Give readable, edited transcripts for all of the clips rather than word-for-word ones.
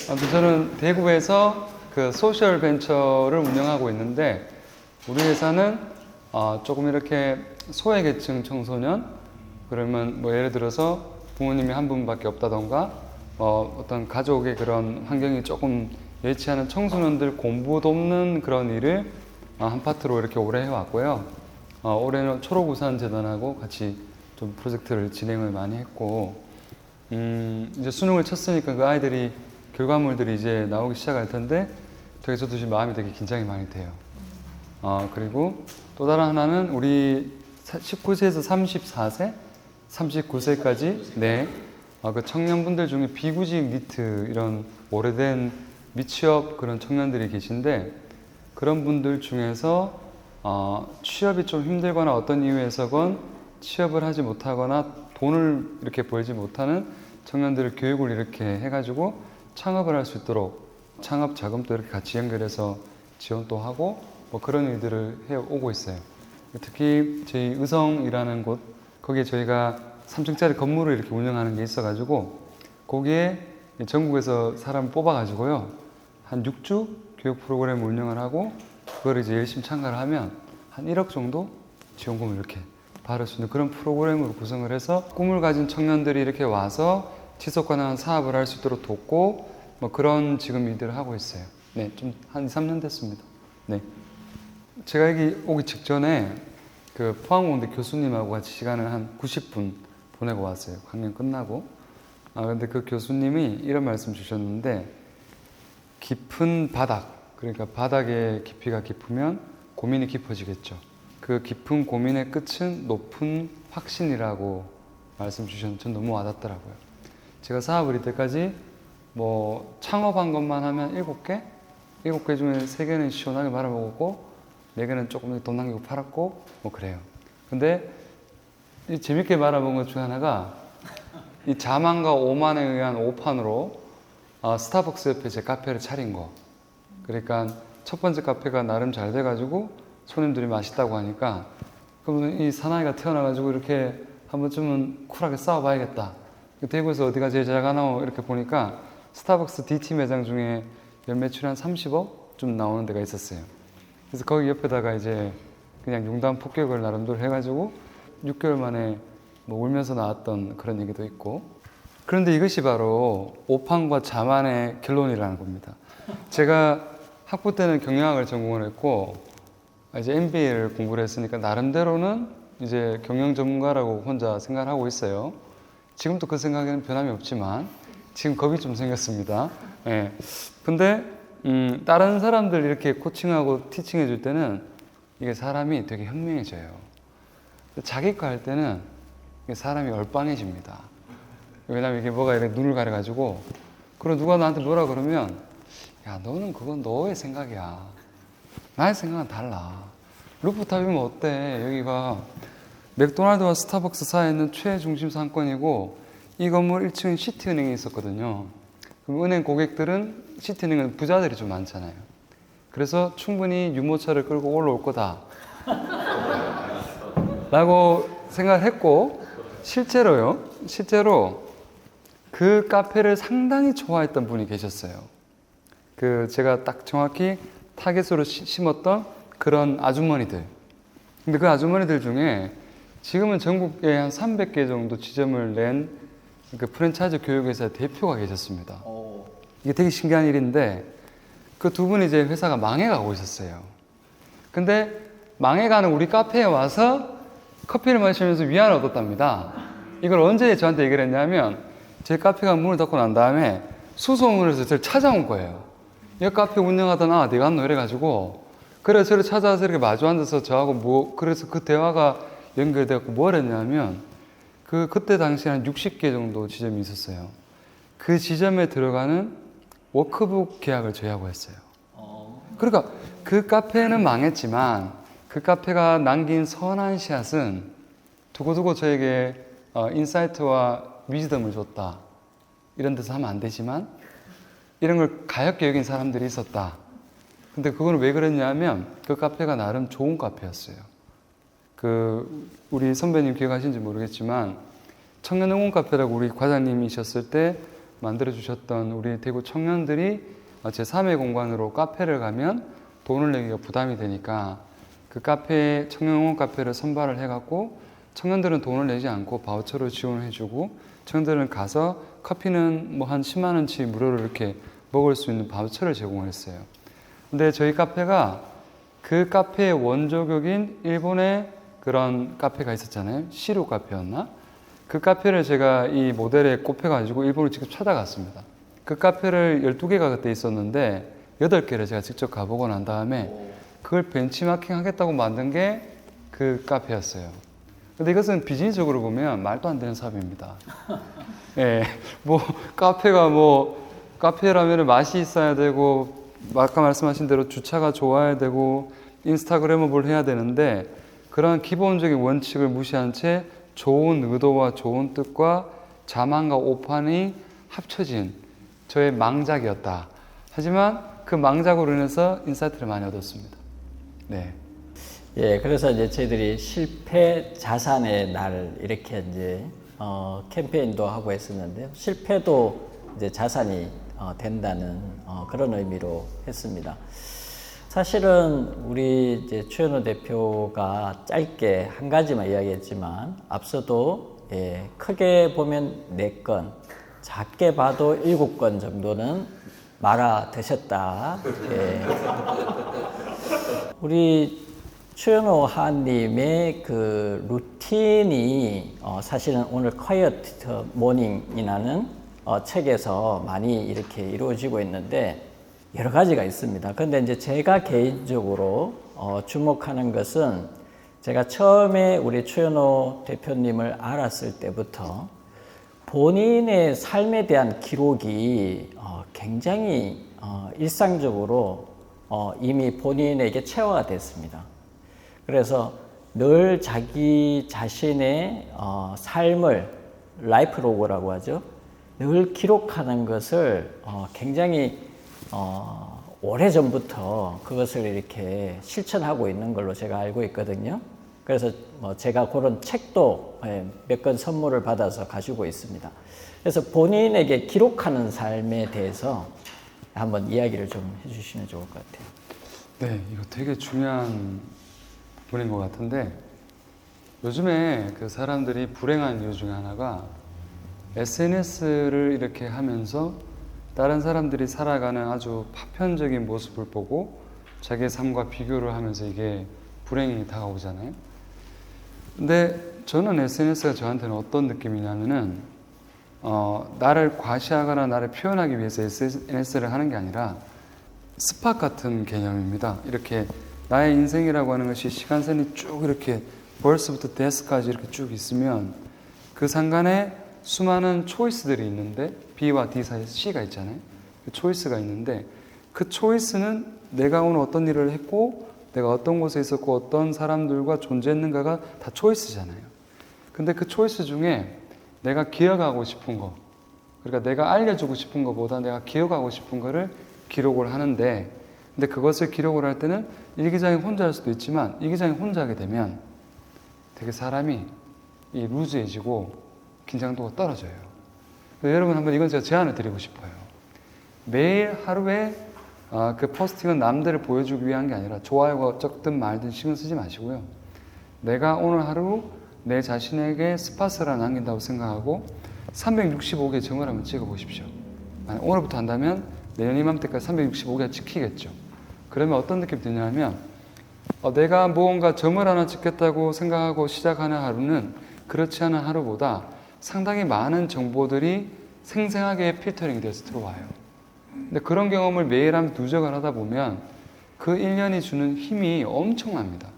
아무튼 저는 대구에서 그 소셜 벤처를 운영하고 있는데 우리 회사는 조금 이렇게 소외계층 청소년 그러면 뭐 예를 들어서 부모님이 한 분밖에 없다던가 어떤 가족의 그런 환경이 조금 여의치 않은 청소년들 공부 돕는 그런 일을 한 파트로 이렇게 오래 해왔고요. 올해는 초록우산재단하고 같이 좀 프로젝트를 진행을 많이 했고 이제 수능을 쳤으니까 그 아이들이 결과물들이 이제 나오기 시작할 텐데 되게 저도 지금 마음이 되게 긴장이 많이 돼요. 그리고 또 다른 하나는 우리 19세에서 34세, 39세까지 그 청년분들 중에 비구직 니트 이런 오래된 미취업 그런 청년들이 계신데 그런 분들 중에서 취업이 좀 힘들거나 어떤 이유에서건 취업을 하지 못하거나 돈을 이렇게 벌지 못하는 청년들을 교육을 이렇게 해가지고 창업을 할 수 있도록 창업 자금도 이렇게 같이 연결해서 지원도 하고 뭐 그런 일들을 해오고 있어요. 특히 저희 의성이라는 곳 거기에 저희가 3층짜리 건물을 이렇게 운영하는 게 있어가지고 거기에 전국에서 사람 뽑아가지고요 한 6주 교육 프로그램을 운영을 하고 그걸 이제 열심히 참가를 하면 한 1억 정도 지원금을 이렇게 받을 수 있는 그런 프로그램으로 구성을 해서 꿈을 가진 청년들이 이렇게 와서 지속 가능한 사업을 할 수 있도록 돕고 뭐 그런 지금 일들을 하고 있어요. 네, 좀 한 2, 3년 됐습니다. 네. 제가 여기 오기 직전에 그 포항공대 교수님하고 같이 시간을 한 90분 보내고 왔어요. 강연 끝나고. 근데 그 교수님이 이런 말씀 주셨는데 깊은 바닥, 그러니까 바닥의 깊이가 깊으면 고민이 깊어지겠죠. 그 깊은 고민의 끝은 높은 확신이라고 말씀 주셨는데 전 너무 와닿더라고요. 제가 사업을 이때까지 뭐 창업한 것만 하면 7개? 7개 중에 3개는 시원하게 말아먹었고 4개는 조금 돈 남기고 팔았고 뭐 그래요. 근데 이 재밌게 말아먹은 것 중에 하나가 이 자만과 오만에 의한 오판으로 스타벅스 옆에 제 카페를 차린 거. 그러니까 첫 번째 카페가 나름 잘 돼가지고 손님들이 맛있다고 하니까 그러면 이 사나이가 태어나가지고 이렇게 한 번쯤은 쿨하게 싸워봐야겠다. 대구에서 어디가 제일 잘 가나 이렇게 보니까 스타벅스 DT 매장 중에 연매출이 한 30억 좀 나오는 데가 있었어요. 그래서 거기 옆에다가 이제 그냥 융단 폭격을 나름대로 해가지고 6개월 만에 뭐 울면서 나왔던 그런 얘기도 있고. 그런데 이것이 바로 오판과 자만의 결론이라는 겁니다. 제가 학부 때는 경영학을 전공을 했고 이제 MBA를 공부를 했으니까 나름대로는 이제 경영 전문가라고 혼자 생각을 하고 있어요. 지금도 그 생각에는 변함이 없지만 지금 겁이 좀 생겼습니다. 예. 근데 다른 사람들 이렇게 코칭하고 티칭해 줄 때는 이게 사람이 되게 현명해져요. 자기 거 할 때는 사람이 얼빵해집니다. 왜냐면 이게 뭐가 이렇게 눈을 가려가지고 그리고 누가 나한테 뭐라 그러면 야 너는 그건 너의 생각이야. 나의 생각은 달라. 루프탑이면 어때? 여기가 맥도날드와 스타벅스 사이에 있는 최중심 상권이고 이 건물 1층에 시티은행이 있었거든요. 그럼 은행 고객들은 시티은행은 부자들이 좀 많잖아요. 그래서 충분히 유모차를 끌고 올라올 거다 라고 생각을 했고 실제로 그 카페를 상당히 좋아했던 분이 계셨어요. 그 제가 딱 정확히 타겟으로 심었던 그런 아주머니들. 근데 그 아주머니들 중에 지금은 전국에 한 300개 정도 지점을 낸 그 프랜차이즈 교육회사 대표가 계셨습니다. 이게 되게 신기한 일인데 그 두 분이 이제 회사가 망해가고 있었어요. 근데 망해가는 우리 카페에 와서 커피를 마시면서 위안을 얻었답니다. 이걸 언제 저한테 얘기를 했냐면 제 카페가 문을 닫고 난 다음에 수소문에서 저를 찾아온 거예요. 이 카페 운영하던 어디 갔노 이래가지고 그래서 저를 찾아와서 이렇게 마주 앉아서 저하고 그래서 그 대화가 연결돼갖고 뭘 했냐면 그때 당시에 한 60개 정도 지점이 있었어요. 그 지점에 들어가는 워크북 계약을 저희하고 했어요. 그러니까 그 카페는 망했지만 그 카페가 남긴 선한 씨앗은 두고두고 저에게 인사이트와 위즈덤을 줬다. 이런 데서 하면 안 되지만 이런 걸 가볍게 여긴 사람들이 있었다. 근데 그거는 왜 그랬냐면 그 카페가 나름 좋은 카페였어요. 우리 선배님 기억하시는지 모르겠지만 청년응원 카페라고 우리 과장님이셨을 때 만들어 주셨던 우리 대구 청년들이 제3의 공간으로 카페를 가면 돈을 내기가 부담이 되니까 그 카페에 청년원 카페를 선발을 해갖고 청년들은 돈을 내지 않고 바우처로 지원을 해주고 청년들은 가서 커피는 뭐 한 10만 원치 무료로 이렇게 먹을 수 있는 바우처를 제공했어요. 근데 저희 카페가 그 카페의 원조격인 일본의 그런 카페가 있었잖아요. 시루 카페였나? 그 카페를 제가 이 모델에 꼽혀가지고 일본을 직접 찾아갔습니다. 그 카페를 12개가 그때 있었는데 8개를 제가 직접 가보고 난 다음에 그걸 벤치마킹 하겠다고 만든 게 그 카페였어요. 근데 이것은 비즈니스적으로 보면 말도 안 되는 사업입니다. 예, 뭐 카페라면 맛이 있어야 되고 아까 말씀하신 대로 주차가 좋아야 되고 인스타그램을 해야 되는데 그런 기본적인 원칙을 무시한 채 좋은 의도와 좋은 뜻과 자만과 오판이 합쳐진 저의 망작이었다. 하지만 그 망작으로 인해서 인사이트를 많이 얻었습니다. 네. 예, 그래서 이제 저희들이 실패 자산의 날 이렇게 이제 캠페인도 하고 했었는데요. 실패도 이제 자산이 된다는 그런 의미로 했습니다. 사실은 우리 이제 최현우 대표가 짧게 한 가지만 이야기했지만 앞서도 예, 크게 보면 4건, 작게 봐도 7건 정도는 말아 드셨다. 예. 우리 최현우 하님의 그 루틴이 사실은 오늘 콰이어트 모닝이라는 책에서 많이 이렇게 이루어지고 있는데 여러 가지가 있습니다. 근데 이제 제가 개인적으로 주목하는 것은 제가 처음에 우리 최현우 대표님을 알았을 때부터 본인의 삶에 대한 기록이 굉장히 일상적으로 이미 본인에게 체화가 됐습니다. 그래서 늘 자기 자신의 삶을 라이프로그라고 하죠. 늘 기록하는 것을 굉장히 오래전부터 그것을 이렇게 실천하고 있는 걸로 제가 알고 있거든요. 그래서 제가 그런 책도 몇 권 선물을 받아서 가지고 있습니다. 그래서 본인에게 기록하는 삶에 대해서 한번 이야기를 좀 해주시면 좋을 것 같아요. 네, 이거 되게 중요한 부분인 것 같은데 요즘에 그 사람들이 불행한 이유 중에 하나가 SNS를 이렇게 하면서 다른 사람들이 살아가는 아주 파편적인 모습을 보고 자기의 삶과 비교를 하면서 이게 불행이 다가오잖아요. 근데 저는 SNS가 저한테는 어떤 느낌이냐면은 나를 과시하거나 나를 표현하기 위해서 SNS를 하는 게 아니라 스팟 같은 개념입니다. 이렇게 나의 인생이라고 하는 것이 시간선이 쭉 이렇게 벌스부터 데스까지 이렇게 쭉 있으면 그 상간에 수많은 초이스들이 있는데 B와 D 사이에 C가 있잖아요. 그 초이스가 있는데 그 초이스는 내가 오늘 어떤 일을 했고 내가 어떤 곳에 있었고 어떤 사람들과 존재했는가가 다 초이스잖아요. 근데 그 초이스 중에 내가 기억하고 싶은 거, 그러니까 내가 알려주고 싶은 것보다 내가 기억하고 싶은 거를 기록을 하는데, 근데 그것을 기록을 할 때는 일기장에 혼자 할 수도 있지만 일기장에 혼자 하게 되면 되게 사람이 루즈해지고 긴장도가 떨어져요. 여러분 한번 이건 제가 제안을 드리고 싶어요. 매일 하루에 그 포스팅은 남들을 보여주기 위한 게 아니라 좋아요가 적든 말든 신경 쓰지 마시고요. 내가 오늘 하루 내 자신에게 스팟을 하나 남긴다고 생각하고 365개 점을 한번 찍어보십시오. 오늘부터 한다면 내년 이맘때까지 365개가 찍히겠죠. 그러면 어떤 느낌이 드냐면 내가 무언가 점을 하나 찍겠다고 생각하고 시작하는 하루는 그렇지 않은 하루보다 상당히 많은 정보들이 생생하게 필터링이 돼서 들어와요. 근데 그런 경험을 매일 한 누적을 하다 보면 그 1년이 주는 힘이 엄청납니다.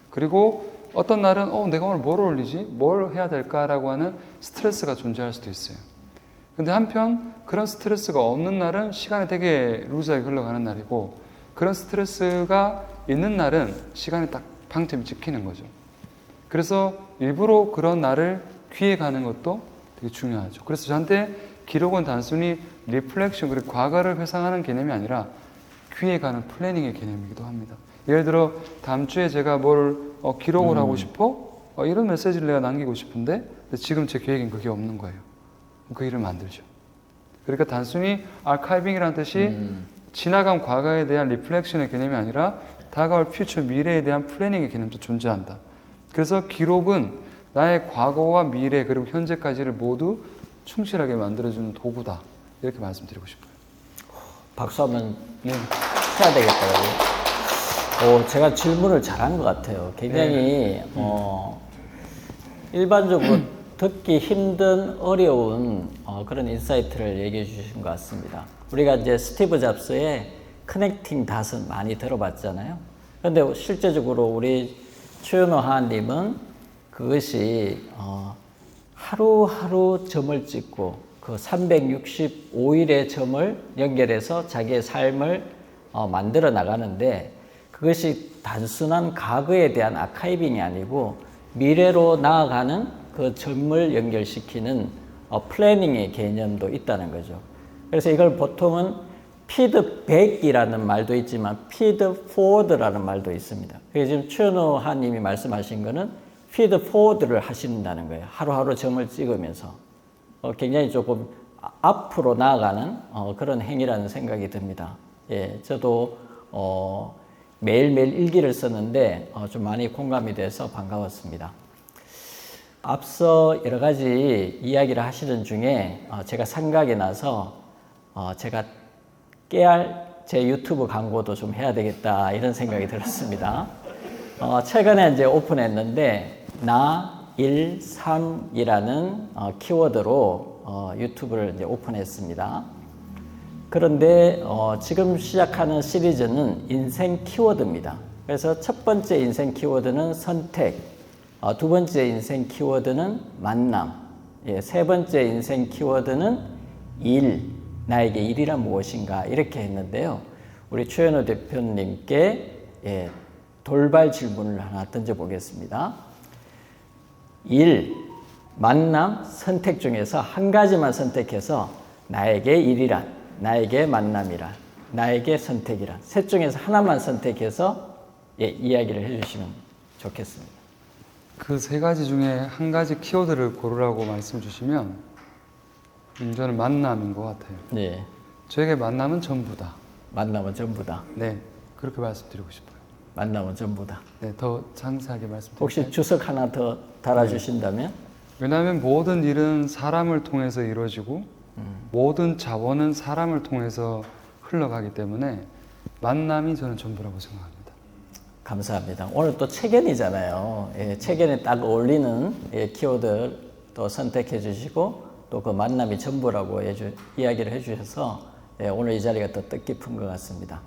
그리고 어떤 날은 내가 오늘 뭘 올리지? 뭘 해야 될까라고 하는 스트레스가 존재할 수도 있어요. 근데 한편 그런 스트레스가 없는 날은 시간이 되게 루즈하게 흘러가는 날이고 그런 스트레스가 있는 날은 시간이 딱 방점이 찍히는 거죠. 그래서 일부러 그런 날을 귀해 가는 것도 되게 중요하죠. 그래서 저한테 기록은 단순히 리플렉션, 그리고 과거를 회상하는 개념이 아니라 귀해 가는 플래닝의 개념이기도 합니다. 예를 들어 다음 주에 제가 뭘 기록을 하고 싶어? 이런 메시지를 내가 남기고 싶은데 지금 제 계획엔 그게 없는 거예요. 그 일을 만들죠. 그러니까 단순히 아카이빙이라는 뜻이 지나간 과거에 대한 리플렉션의 개념이 아니라 다가올 퓨처 미래에 대한 플래닝의 개념도 존재한다. 그래서 기록은 나의 과거와 미래 그리고 현재까지를 모두 충실하게 만들어주는 도구다. 이렇게 말씀드리고 싶어요. 박수 한번 네. 해야 되겠더라고요. 제가 질문을 잘한 것 같아요. 굉장히 일반적으로 듣기 힘든 어려운 그런 인사이트를 얘기해 주신 것 같습니다. 우리가 이제 스티브 잡스의 커넥팅 닷은 많이 들어봤잖아요. 그런데 실제적으로 우리 최윤호 하나님은 그것이 하루하루 점을 찍고 그 365일의 점을 연결해서 자기의 삶을 만들어 나가는데 그것이 단순한 과거에 대한 아카이빙이 아니고 미래로 나아가는 그 점을 연결시키는 플래닝의 개념도 있다는 거죠. 그래서 이걸 보통은 피드백이라는 말도 있지만 피드포워드라는 말도 있습니다. 그래서 지금 최은호 하나님이 말씀하신 거는 피드포워드를 하신다는 거예요. 하루하루 점을 찍으면서 굉장히 조금 앞으로 나아가는 그런 행위라는 생각이 듭니다. 예, 저도 매일매일 일기를 썼는데 좀 많이 공감이 돼서 반가웠습니다. 앞서 여러 가지 이야기를 하시는 중에 제가 생각이 나서 제가 깨알 제 유튜브 광고도 좀 해야 되겠다 이런 생각이 들었습니다. 최근에 이제 오픈했는데 나 1, 3이라는 키워드로 유튜브를 이제 오픈했습니다. 그런데 지금 시작하는 시리즈는 인생 키워드입니다. 그래서 첫 번째 인생 키워드는 선택, 두 번째 인생 키워드는 만남, 세 번째 인생 키워드는 일, 나에게 일이란 무엇인가 이렇게 했는데요. 우리 최현호 대표님께 돌발 질문을 하나 던져보겠습니다. 일, 만남, 선택 중에서 한 가지만 선택해서 나에게 일이란, 나에게 만남이란, 나에게 선택이란 셋 중에서 하나만 선택해서 이야기를 해주시면 좋겠습니다. 그 세 가지 중에 한 가지 키워드를 고르라고 말씀 주시면 저는 만남인 것 같아요. 네, 저에게 만남은 전부다. 만남은 전부다. 네, 그렇게 말씀드리고 싶어요. 만남은 전부다. 네, 더 상세하게 말씀드릴게요. 혹시 주석 하나 더 달아주신다면? 왜냐하면 모든 일은 사람을 통해서 이루어지고 모든 자원은 사람을 통해서 흘러가기 때문에 만남이 저는 전부라고 생각합니다. 감사합니다. 오늘 또 체견이잖아요. 체견에 딱 어울리는 키워드 또 선택해 주시고 또 그 만남이 전부라고 이야기를 해 주셔서 오늘 이 자리가 더 뜻깊은 것 같습니다.